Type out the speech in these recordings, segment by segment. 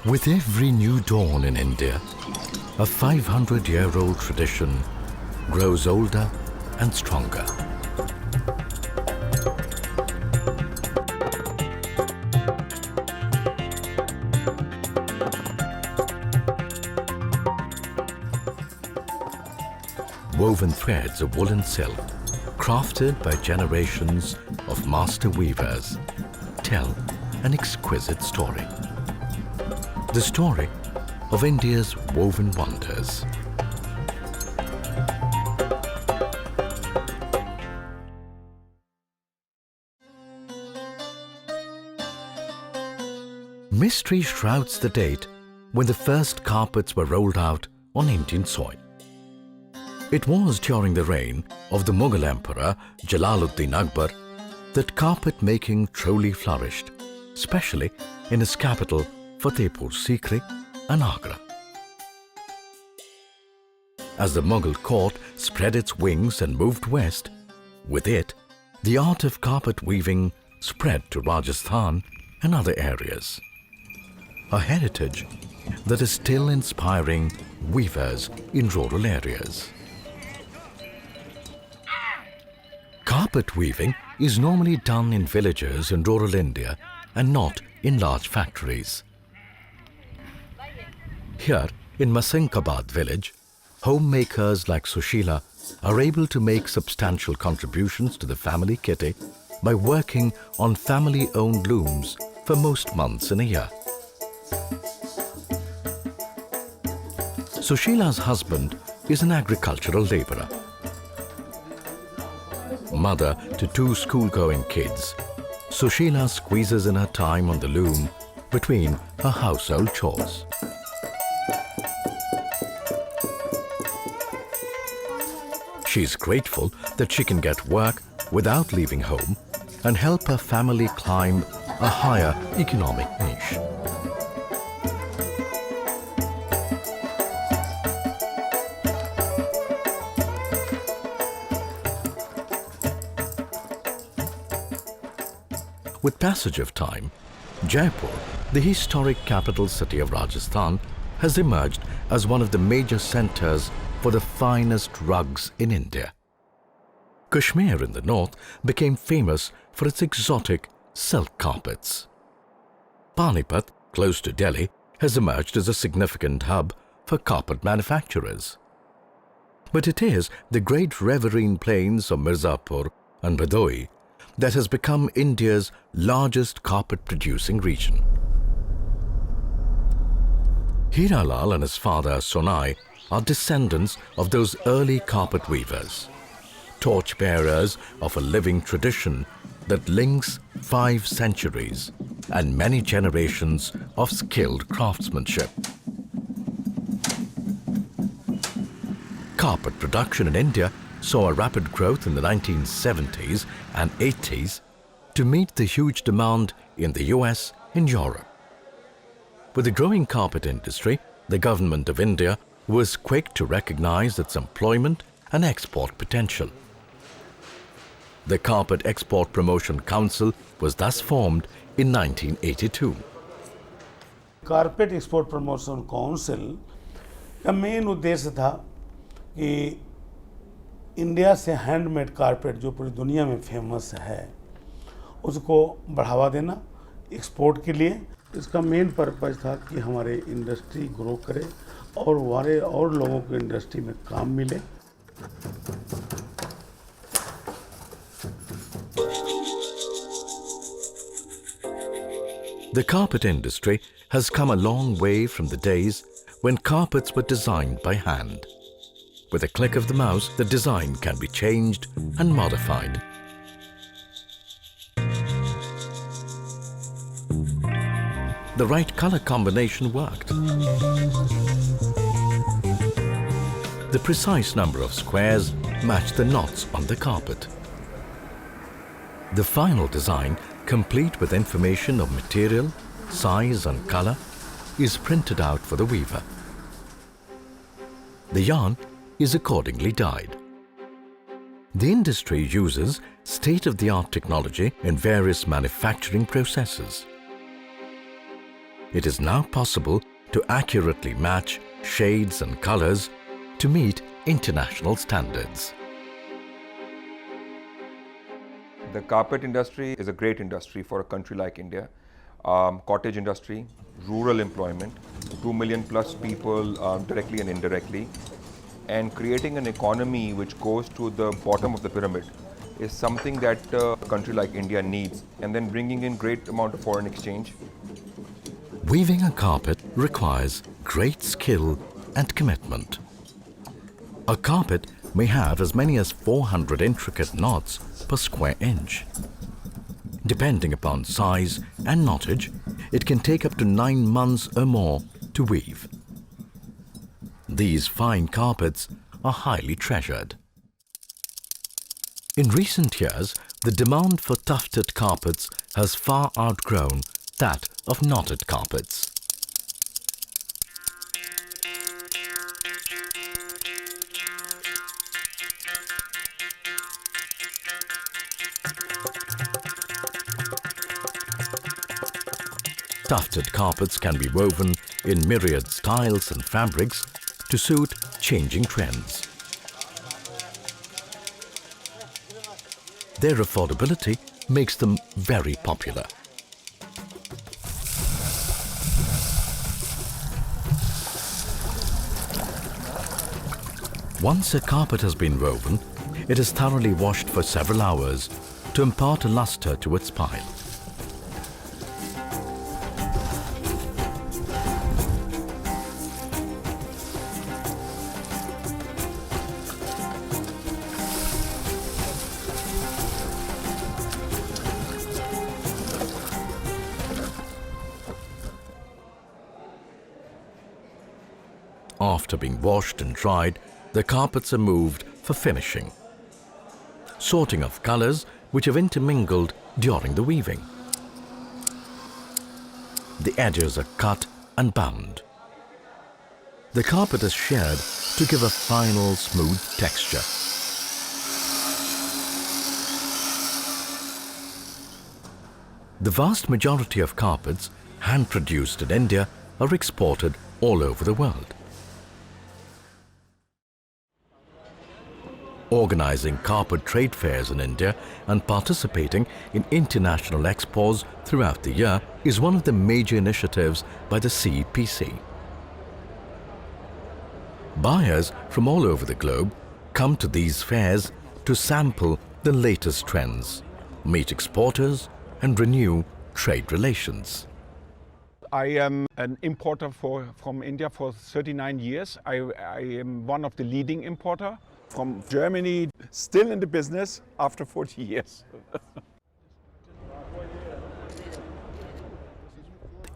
With every new dawn in India, a 500-year-old tradition grows older and stronger. Woven threads of woolen silk, crafted by generations of master weavers, tell an exquisite story. The story of India's woven wonders. Mystery shrouds the date when the first carpets were rolled out on Indian soil. It was during the reign of the Mughal Emperor Jalaluddin Akbar that carpet making truly flourished, especially in his capital Fatehpur Sikri and Agra. As the Mughal court spread its wings and moved west, with it, the art of carpet weaving spread to Rajasthan and other areas. A heritage that is still inspiring weavers in rural areas. Carpet weaving is normally done in villages in rural India and not in large factories. Here in Masinkabad village, homemakers like Sushila are able to make substantial contributions to the family kitty by working on family-owned looms for most months in a year. Sushila's husband is an agricultural labourer. Mother to two school-going kids, Sushila squeezes in her time on the loom between her household chores. She is grateful that she can get work without leaving home and help her family climb a higher economic niche. With passage of time, Jaipur, the historic capital city of Rajasthan, has emerged as one of the major centres for the finest rugs in India. Kashmir in the north became famous for its exotic silk carpets. Panipat, close to Delhi, has emerged as a significant hub for carpet manufacturers. But it is the great riverine plains of Mirzapur and Bhadoi that has become India's largest carpet-producing region. Hiralal and his father Sonai are descendants of those early carpet weavers, torchbearers of a living tradition that links 5 centuries and many generations of skilled craftsmanship. Carpet production in India saw a rapid growth in the 1970s and 80s to meet the huge demand in the US and Europe. With the growing carpet industry, the government of India was quick to recognize its employment and export potential. The Carpet Export Promotion Council was thus formed in 1982. Carpet export promotion council का main उद्देश्य था कि India से handmade carpet जो पूरी दुनिया में famous है उसको बढ़ावा देना एक्सपोर्ट के लिए। इसका मेन पर्पज़ था कि हमारे इंडस्ट्री ग्रो करे और हमारे और लोगों को इंडस्ट्री में काम मिले। The carpet industry has come a long way from the days when carpets were designed by hand. With a click of the mouse, the design can be changed and modified. The right color combination worked. The precise number of squares matched the knots on the carpet. The final design, complete with information of material, size and color, is printed out for the weaver. The yarn is accordingly dyed. The industry uses state-of-the-art technology in various manufacturing processes. it is now possible to accurately match shades and colors to meet international standards. The carpet industry is a great industry for a country like India. Cottage industry, rural employment, 2 million plus people directly and indirectly, and creating an economy which goes to the bottom of the pyramid is something that a country like India needs, and then bringing in great amount of foreign exchange. Weaving a carpet requires great skill and commitment. A carpet may have as many as 400 intricate knots per square inch. Depending upon size and knottage, it can take up to 9 months or more to weave. These fine carpets are highly treasured. In recent years, the demand for tufted carpets has far outgrown that of knotted carpets. Tufted carpets can be woven in myriad styles and fabrics to suit changing trends. Their affordability makes them very popular. Once a carpet has been woven, it is thoroughly washed for several hours to impart a luster to its pile. After being washed and dried, the carpets are moved for finishing. Sorting of colors which have intermingled during the weaving. The edges are cut and bound. The carpet is sheared to give a final smooth texture. The vast majority of carpets hand-produced in India are exported all over the world. Organizing carpet trade fairs in India and participating in international expos throughout the year is one of the major initiatives by the CPC. Buyers from all over the globe come to these fairs to sample the latest trends, meet exporters, and renew trade relations. I am an importer from India for 39 years. I am one of the leading importer from Germany, still in the business after 40 years.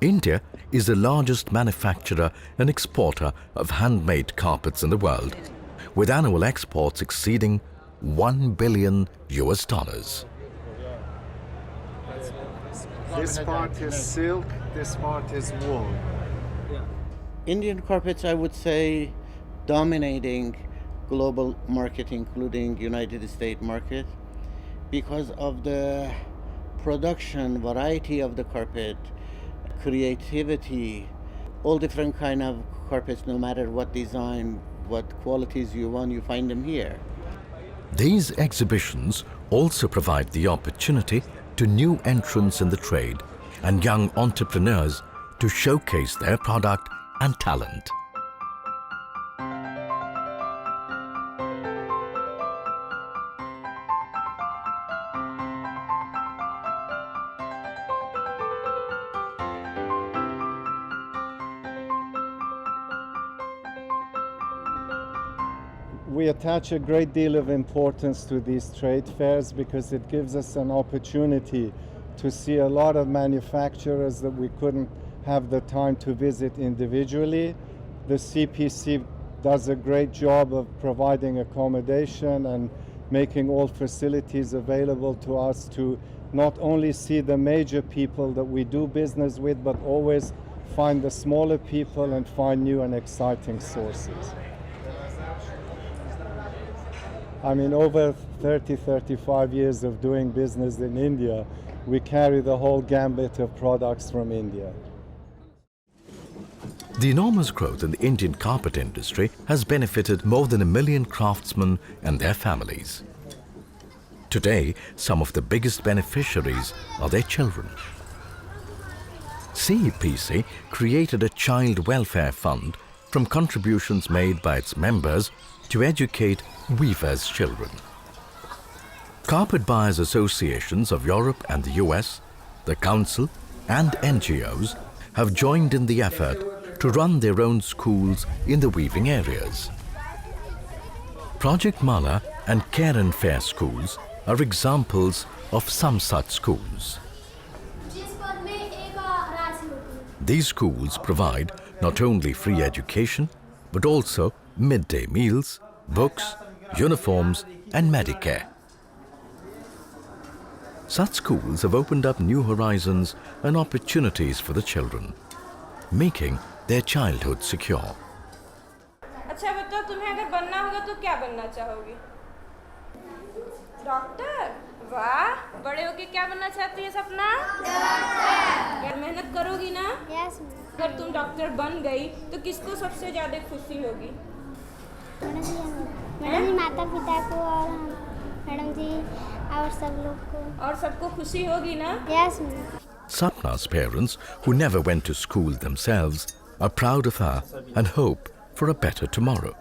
India is the largest manufacturer and exporter of handmade carpets in the world, with annual exports exceeding $1 billion. This part is silk, this part is wool. Indian carpets, I would say, dominating global market, including United States market, because of the production variety of the carpet, creativity, all different kind of carpets, no matter what design, what qualities you want, you find them here. These exhibitions also provide the opportunity to new entrants in the trade and young entrepreneurs to showcase their product and talent. We attach a great deal of importance to these trade fairs because it gives us an opportunity to see a lot of manufacturers that we couldn't have the time to visit individually. The CPC does a great job of providing accommodation and making all facilities available to us to not only see the major people that we do business with, but always find the smaller people and find new and exciting sources. I mean, over 35 years of doing business in India, we carry the whole gambit of products from India. The enormous growth in the Indian carpet industry has benefited more than 1 million craftsmen and their families. Today, some of the biggest beneficiaries are their children. CEPC created a child welfare fund from contributions made by its members to educate weavers' children. Carpet buyers associations of Europe and the US, the Council and NGOs have joined in the effort to run their own schools in the weaving areas. Project Mala and Care and Fair schools are examples of some such schools. These schools provide not only free education, but also midday meals, books, uniforms and Medicare. Such schools have opened up new horizons and opportunities for the children, making their childhood secure. अच्छा बताओ, तुम्हें अगर बनना होगा तो क्या बनना चाहोगी? Doctor? वाह, बड़े होके क्या बनना चाहती है सपना? डॉक्टर। मेहनत करोगी ना? यस। अगर तुम डॉक्टर बन गई तो किसको सबसे ज्यादा खुशी होगी? मैडम जी, माता पिता को और मैडम जी और सब लोग को। और सबको खुशी होगी ना? Yes. Sapna's parents, who never went to school themselves, are proud of her and hope for a better tomorrow.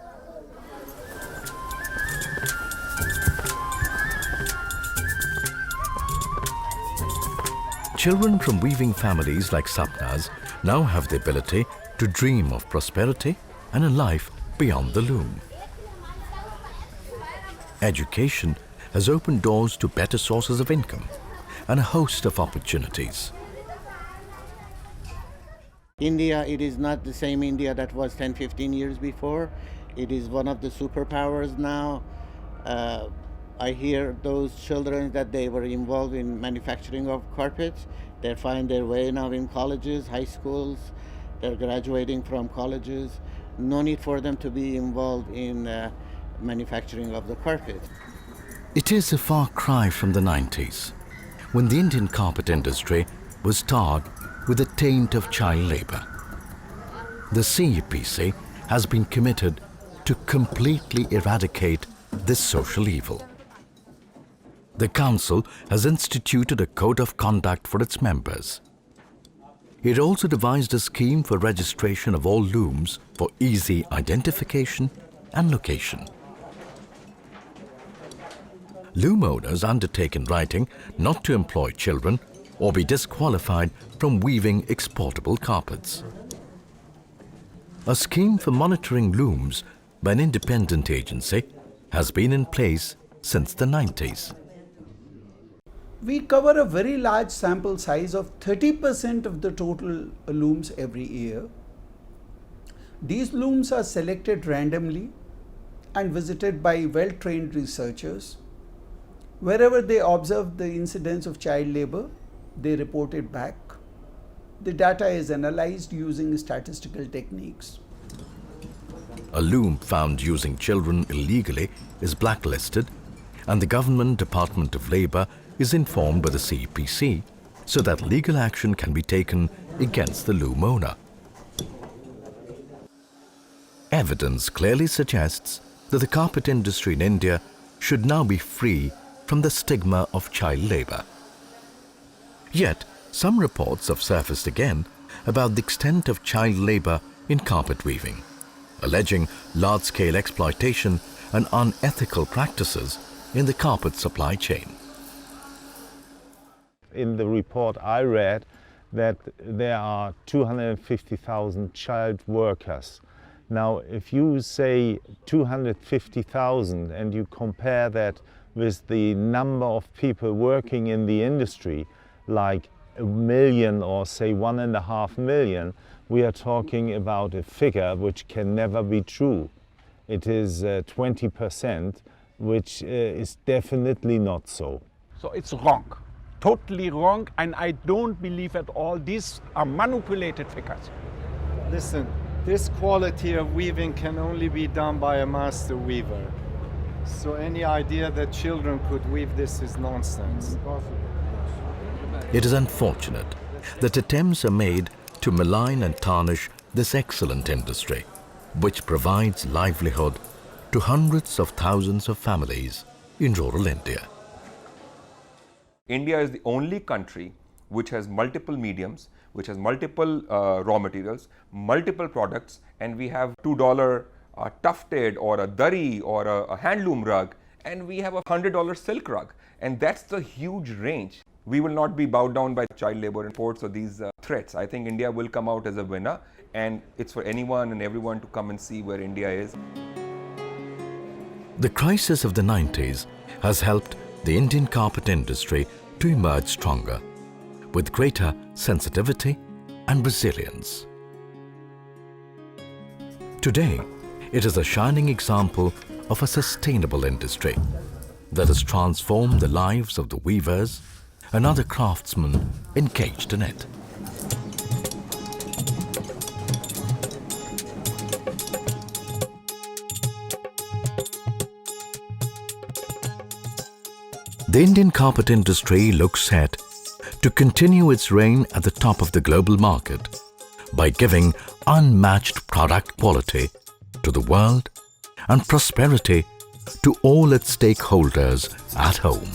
Children from weaving families like Sapna's now have the ability to dream of prosperity and a life beyond the loom. Education has opened doors to better sources of income and a host of opportunities. India, it is not the same India that was 10-15 years before. It is one of the superpowers now. I hear those children that they were involved in manufacturing of carpets. They find their way now in colleges, high schools. They're graduating from colleges. No need for them to be involved in manufacturing of the carpet. It is a far cry from the 90s, when the Indian carpet industry was tarred with the taint of child labor. The CEPC has been committed to completely eradicate this social evil. The Council has instituted a code of conduct for its members. It also devised a scheme for registration of all looms for easy identification and location. Loom owners undertake in writing not to employ children or be disqualified from weaving exportable carpets. A scheme for monitoring looms by an independent agency has been in place since the 90s. We cover a very large sample size of 30% of the total looms every year. These looms are selected randomly and visited by well-trained researchers. Wherever they observe the incidence of child labor, they report it back. The data is analyzed using statistical techniques. A loom found using children illegally is blacklisted, and the Government Department of Labour is informed by the CEPC so that legal action can be taken against the loom owner. Evidence clearly suggests that the carpet industry in India should now be free from the stigma of child labour. Yet, some reports have surfaced again about the extent of child labour in carpet weaving, alleging large-scale exploitation and unethical practices in the carpet supply chain. In the report I read that there are 250,000 child workers. Now, if you say 250,000 and you compare that with the number of people working in the industry, like 1 million or say 1.5 million, we are talking about a figure which can never be true. It is 20%, which is definitely not so. So it's wrong, totally wrong, and I don't believe at all these are manipulated figures. Listen, this quality of weaving can only be done by a master weaver. So any idea that children could weave this is nonsense. It is unfortunate that attempts are made to malign and tarnish this excellent industry, which provides livelihood to hundreds of thousands of families in rural India. India is the only country which has multiple mediums, which has multiple raw materials, multiple products, and we have $2 tufted or a dari or a handloom rug, and we have a $100 silk rug, and that's the huge range. We will not be bowed down by child labor imports or these threats. I think India will come out as a winner, and it's for anyone and everyone to come and see where India is. The crisis of the 90s has helped the Indian carpet industry to emerge stronger, with greater sensitivity and resilience. Today, it is a shining example of a sustainable industry that has transformed the lives of the weavers and other craftsmen engaged in it. The Indian carpet industry looks set to continue its reign at the top of the global market by giving unmatched product quality to the world and prosperity to all its stakeholders at home.